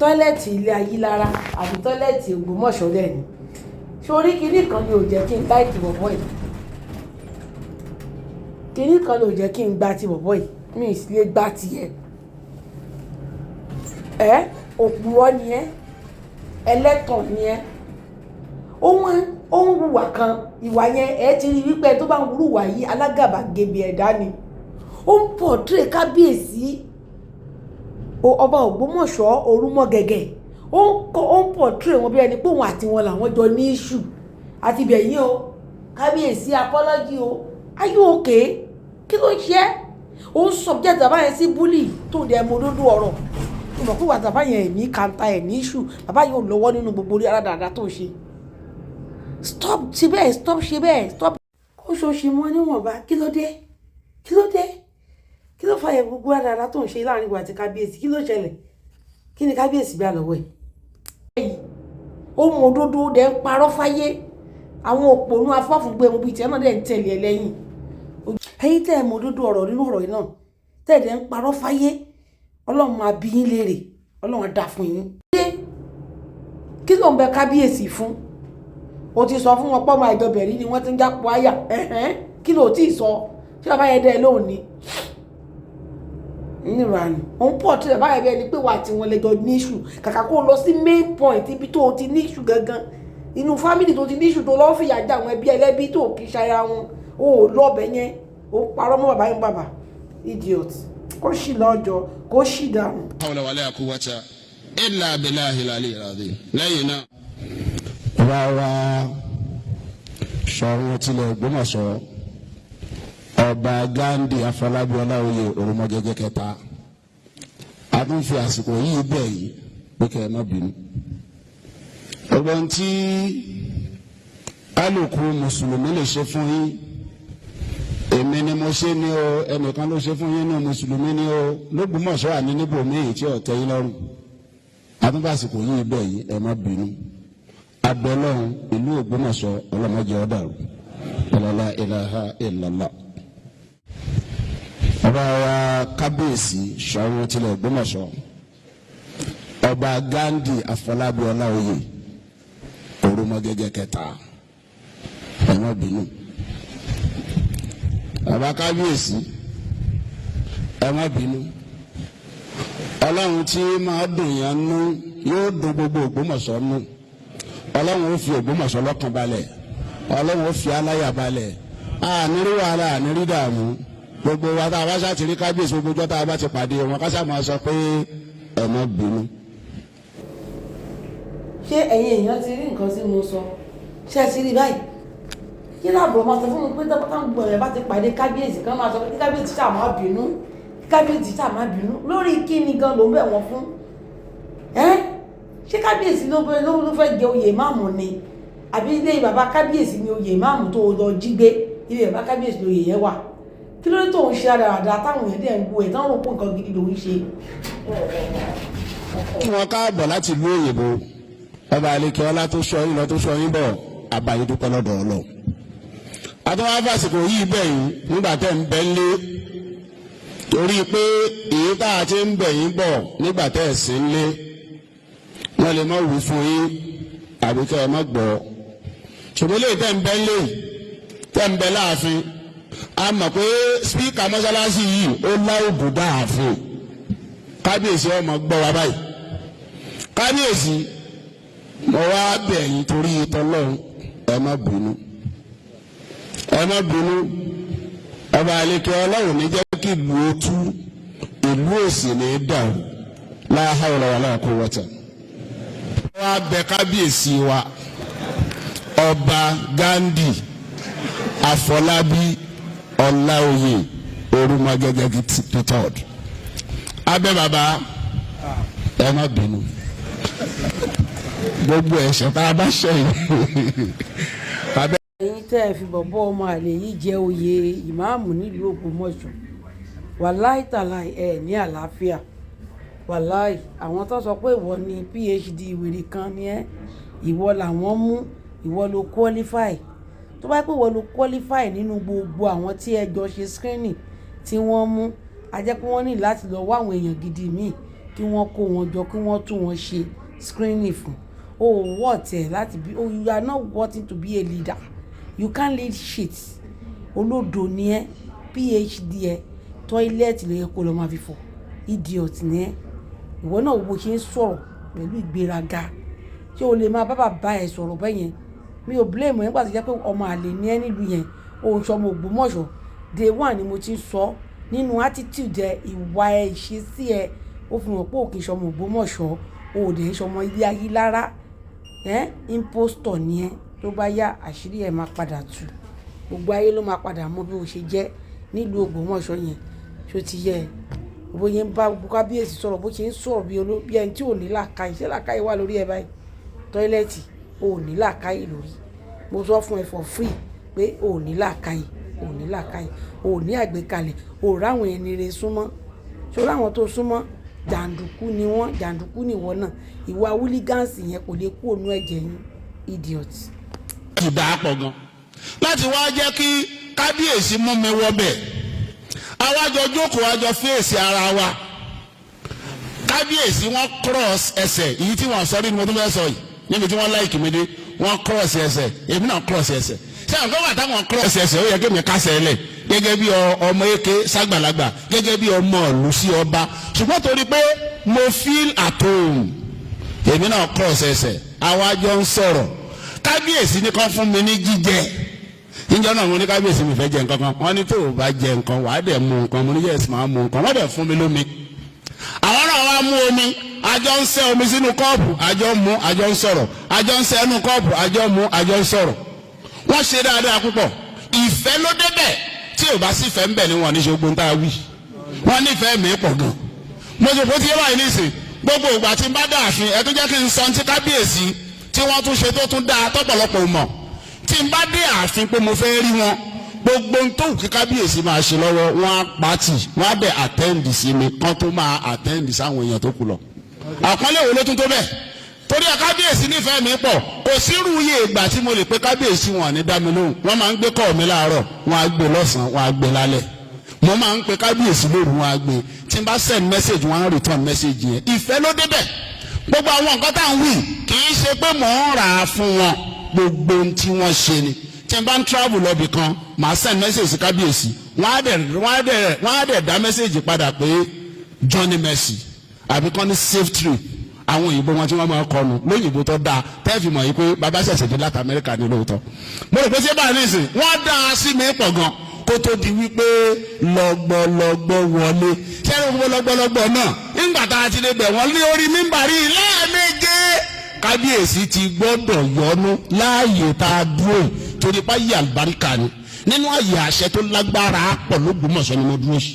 tọ́lẹ̀tì ilé Ayílára àbí tọ́lẹ̀tì Ògbómọ̀ṣọ́ lẹ́nu sórí kinní kan ni ò jẹ́ kí n gbá ìtì bọ̀bọ̀ yìí kinní kan ni ò jẹ́ kí n gbá ti bọ̀bọ̀ yìí mi ì sì lè gbá tiẹ̀ òpùrọ́ ni ẹ́ ẹlẹ́tàn ni ẹ́ ó ń hùwà kan ìwà yẹn ẹ ti rí wípé tó bá ń hùwà yìí alágàbàgebè ẹ̀dá ni ó ń pọ̀tírè kábíyèsí ọba Ògbómọ̀ṣọ́ Orúmọgẹ̀gẹ̀ ó ń pọ̀tírè wọn bí ẹni pé òun àti wọn làwọn jọ ní iṣu àti bẹ̀yìn o kábíyèsí apọ́lọ́jì o are you okay kí ló ń ṣe é ó ń subject bàbá yẹn sí bully tó dẹ̀ mọ òdodo ọ̀rọ̀ ìmọ̀ pé bàbá yẹn ẹ̀mí kanta ẹ̀ ní iṣu bàbá yẹn ò lọ́wọ́ nínú gbogbo orí aládàáda tó ṣe stop ṣe bẹ́ẹ̀ stop ṣe bẹ́ẹ̀ stop kó ṣoṣì mọ́ níwọ̀nba kí ló dé kí ló dé kí ló fàyẹ gbogbo aládàáda tó ń ṣe láàrin ìwà àti kábíyèsí kí ló ṣẹlẹ̀ kí ni kábíyèsí bá lọ́wọ́ ẹ̀ ó mọ òdodo dẹ̀ ń parọ́ fáyé àwọn òpònú afọ́fúngbé mu bíi tiẹ̀ náà dẹ̀ ń tẹ̀lé ẹ lẹ́yìn ẹ̀yin tẹ́ ẹ mọ òdodo ọ̀rọ̀ nínú ọ̀rọ̀ yìí náà tẹ́ ẹ dẹ̀ ń parọ́ fáyé ọlọ́run máa bí yín léèrè ọlọ́run á dá fún yín. kí ló ń bẹ kábíyèsí fún o ti sọ fún wọn pọ́ máa ìjọbẹ̀rí ni wọ́n ti ń jápọ̀ àyà kí ló tí ì sọ ṣé bàbá yẹn dẹ́ lóhùn ni nírànì òun pọ̀ tí bàbá yẹn bẹ́ẹ̀ ni pé wà tí wọ́n lẹ́jọ́ ní iṣu kàkà kó lọ sí main point ibi tó o ti ní iṣu gangan inú fámìlì tó ti ní iṣu tó lọ́ọ́ fìyà já àwọn ẹbí ẹlẹ́bí tó kì í ṣaya wọn o ò lọ́ọ̀bẹ yẹn o parọ́ mọ́ bàbá yẹn bàbá idiot kó sì lọ́jọ́ kó sì dànù. hawla wala quwwata illa billahi al-aliyyil azim lẹ́yìn náà. rárá Ṣọ̀ún tilẹ̀ Ògbómọ̀ṣọ́ ọba Ghandi Afọlábí Ọláoyè Orúmọgẹ̀gẹ̀ kẹta a tún fi àsìkò yìí bẹ̀ yìí pé kẹ́ ẹ má bínú. ọgbọ́n tí alùkù mùsùlùmí lè ṣe fún yín èmi ni mo ṣe ní o ẹnìkan ló ṣe fún yín ní mùsùlùmí ní o l'Ógbómọ̀ṣọ́ àní níbòmíì tí ọ̀tẹ̀ yín lọ́rùn a tún fi àsìkò yìí bẹ̀ yìí ẹ má bínú. abẹ́lọ́run ìlú Ògbómọ̀ṣọ́ ọlọ́mọdé ọ̀dàrú la ilaha illallah. ọba wa kábíyèsí Ṣọ̀ún tilẹ̀ Ògbómọ̀ṣọ́ ọba Ghandi Afọlábí Ọláoyè Orúmọgẹ̀gẹ̀ kẹta ẹ má bínú. bàbá kábíyèsí ẹ má bínú. ọlọ́run tí máa dùn yẹn nú yóò dùn gbogbo Ògbómọ̀ṣọ́ nú. ọlọ́run ó fi Ògbómọ̀ṣọ́ lọ́kàn balẹ̀ ọlọ́run ó fi aláyà balẹ̀ ànírí wàhálà ànírí dààmú gbogbo wa tá a bá ṣáà ti rí kábíyèsí gbogbo ọjọ́ tá a bá ti pàdé wọn ká ṣáà máa sọ pé ẹ má bínú. ṣé ẹ̀yin èèyàn ti rí nǹkan tí mo sọ ṣé ẹ ti rí báyìí kí láàbọ̀ máa sọ fún mi pé táwọn gbọ̀n rẹ̀ bá ti pàdé kábíyèsí kan máa sọ pé kí kábíyèsí ṣáà má bínú kí kábíyèsí ṣáà má bínú lórí kí ni gan ló ń bẹ̀ wọ́n fún ṣé kábíyèsí ló fẹ́ jẹ oyè máàmù ni àbí ilé bàbá kábíyèsí ni oyè máàmù tó lọ jí gbé ilé bàbá kábíyèsí lóye yẹn wà kí ló dé tó ń ṣe àdàràdà táwọn èèyàn dẹ̀ ń gbọ́ ẹ̀ táwọn rò pé nǹkan gidi ló ń ṣe. wọn káàbọ̀ láti ìlú òyìnbó ọba àlekè ọlá tó sọ yín lọ tó sọ yín bọ̀ àbáyé dúpẹ́ lọ́dọ̀ ọlọ́ àtúwọ́n fàṣìkò yìí bẹ̀yìn nígbà tẹ́ ń bẹ́ lé torí pé èyí tá a ti ń bẹ̀yìn bọ̀ nígbà tẹ́ ẹ̀ sí ń lé wọ́n lè má wí fún yín àbí kẹ́ ẹ má gbọ́ ṣùgbọ́n lè tẹ́ ń bẹ́ lé tẹ́ ń bẹ láàfin a mọ̀ pé spíkà mọ́sálásí yìí ó láòbù dáàfin kábíyèsí ọmọ gbọ́ wa báyìí kábíyèsí mo wá bẹ̀ yín torí tọ́lọ́run ẹ má bínú ẹ má bínú ọba àlekè ọlọ́run ní jẹ́ kí ìlú ó tú ìlú òsì ní dàrú la hawla wala quwwata. wá bẹ̀ kábíyèsí wa ọba Ghandi Afọlábí Ọláoyè Orúmọgẹ̀gẹ̀ III abẹ́ bàbá ẹ má bínú gbogbo ẹ̀ṣẹ̀ tá a bá ṣẹ̀yìn. ẹ̀yin tẹ́ ẹ fi bọ̀bọ̀ ọmọ àlè yìí jẹ́ oyè ìmáàmù nílùú Ògbómọ̀ṣọ́ wàláì tàláì ẹ̀ ní àlàáfíà wàláì àwọn tó sọ pé ìwọ ni PhD ìwèrè kan ni ẹ́ ìwọ làwọn mú ìwọ ló qualify tó bá pé ìwọ ló qualify nínú gbogbo àwọn tí ẹ jọ ṣe screening tí wọ́n mú a jẹ́ pé wọ́n ní láti lọ wá àwọn èèyàn gidi míì kí wọ́n kó wọn jọ kí wọ́n tún wọn ṣe screening fún o wọ́ọ̀tì ẹ̀ láti bí you are not wanting to be a leader you can't lead shit olódo ni ẹ phd ẹ tọ́ílẹ̀tì ló yẹ kó lọ máa fi fọ̀ idiot ni ẹ ìwọ náà wo ṣe ń sọ̀rọ̀ pẹ̀lú ìgbéraga ṣé o lè máa bá bàbá ẹ sọ̀rọ̀ bẹ́ẹ̀ yẹn mi ò blame ẹ̀ nígbà tó jẹ́ pé ọmọ àlè ni ẹ nílùú yẹn òun ṣọmọ Ògbómọ̀ṣọ́ day one ni mo ti sọ nínú attitude ẹ ìwà ẹ ìṣesí ẹ ó fi hàn pé òkè ṣọmọ Ògbómọ̀ṣọ́ òde ṣọmọ ilé ayé lára impostor ni ẹ tó bá yá àṣírí ẹ máa padà tú gbogbo ayé ló máa padà mọ bí o ṣe jẹ́ nílùú Ògbómọ̀ṣọ́ yẹn ṣó ti yẹ bó yẹn ń bá kábíyèsí sọ̀rọ̀ bó ṣe ń sọ̀rọ̀ bí ẹni tí ò ní làákàyè ṣé làákàyè wà lórí ẹ báyìí tọ́ílẹ̀tì ò ní làákàyè lórí mo sọ fún ẹ for free pé ò ní làákàyè ò ní àgbékalẹ̀ ò ráwọn ẹni rẹ súnmọ́ ṣó ráwọn tó súnmọ́ jàǹdùkú ni wọ́n jàǹdùkú ni ìwọ náà ìwà wúlígánsì yẹn kò lè kú ònú ẹ̀jẹ̀ yín idiot. ìdá pọ̀ gan láti wá jẹ́ kí kábíyèsí mú mi wọ́bẹ̀ àwájọ jókòó àjọ fèsì ara wa kábíyèsí wọ́n cross ẹsẹ̀ èyí tí wọ́n sọ ní mo tún fẹ́ sọ yìí níbi tí wọ́n láìkì mi dé wọ́n cross ẹsẹ̀ èmi náà cross ẹsẹ̀ ṣé àwọn kan wà táwọn cross ẹsẹ̀ ó yẹ kí mi kásẹ̀ ẹlẹ̀ gẹ́gẹ́ bí ọmọ eke ságbàlagbà gẹ́gẹ́ bí ọmọ ìlú sí ọba ṣùgbọ́n torí pé mo feel at home èmi náà cross ẹsẹ̀ àwájọ ń sọ̀rọ̀ kábíyèsí ní kan fún mi ní jíjẹ níjọ́ náà mo ní kábíyèsí mi fẹ́ jẹ nǹkan kan wọ́n ní tó o bá jẹ nǹkan wàá dẹ̀ mu nǹkan mo ní yẹ́sì máa mu nǹkan wọ́n dẹ̀ fún mi lómi àwọn náà wá mú omi àjọ ń sẹ́ omi sínú kọ́ọ̀pù àjọ ń mu àjọ ń sọ̀rọ̀ àjọ ń sẹ́ inú kọ́ọ̀pù àjọ ń mu àjọ ń sọ̀rọ̀ wọ́n ṣe dáadáa púpọ̀ ìfẹ́ ló débẹ̀ tí ò bá sí ìfẹ́ ń bẹ̀ ni wọ́n ní ṣe ogun tá a wí wọ́n nífẹ̀ẹ́ mi pọ̀ gan mo ṣe bó ti yẹ báyìí nísìn gbogbo ìgbà tí n bá dààfin ẹ tó jẹ́ kí n sọ ti kábíyèsí tí wọ́n tún ṣe tó tún dáa tọ́pọ̀lọpọ̀ mọ̀ tí n bá dé ààfin pé mo fẹ́ rí wọn gbogbo n tó kí kábíyèsí máa ṣe lọ́wọ́ wọn á pàtì wọn á dẹ̀ àtẹ́ǹdì sí mi kán tó máa àtẹ́ǹdì sáwọn èèyàn tó kù lọ. àpọ́nlé wo ló tún tó bẹ́ẹ̀ torí ẹ kábíyèsí nífẹ̀ẹ́ mi pọ̀ kò sírú iye ìgbà tí mo lè pe kábíyèsí wọn ní dá mi lóhùn wọ́n máa ń gbé kọ́ mi láàárọ̀ wọ́n á gbé lọ́sàn-án wọ́n á gbé lálẹ́ mo máa ń pe kábíyèsí lóru wọ́n á gbé tí n bá send message wọ́n á return message yẹn ìfẹ́ ló débẹ̀ gbogbo àwọn nǹkan tá à ń wí kì í ṣe pé mò ń rà á fún wọn gbogbo ohun tí wọ́n ṣe ni tí n bá ń travel lọ bì kan màá send message sí kábíyèsí wọ́n á dẹ̀ dá message padà pé Johnny Mercy àbí kan ní safe trip àwọn òyìnbó wọn tí wọ́n máa kọnu lóyìnbó tó dáa tẹ́ẹ̀fì mọ̀ yìí pé bàbá ṣẹ̀ṣẹ̀ dé láti Amẹ́ríkà ní lóòótọ́ mo rò pé ṣé báyìí nìsín wọ́n dá a sí mi pọ̀ gan kó tó di wípé lọ́gbọ́lọ́gbọ́ wọlé ṣẹ́ni gbogbo lọ́gbọ́lọ́gbọ́ náà nígbà tá a ti lè bẹ̀ wọ́n ní orí mímbàrí lẹ́ẹ̀méje kábíyèsí ti gbọ́dọ̀ yọnu láàyè tá a dúró torí pa yí àlùbáríkà ni nínú àyè àṣẹ tó lágbára pọ̀ l'Ógbómọ̀ṣọ́ ni mo dúró sí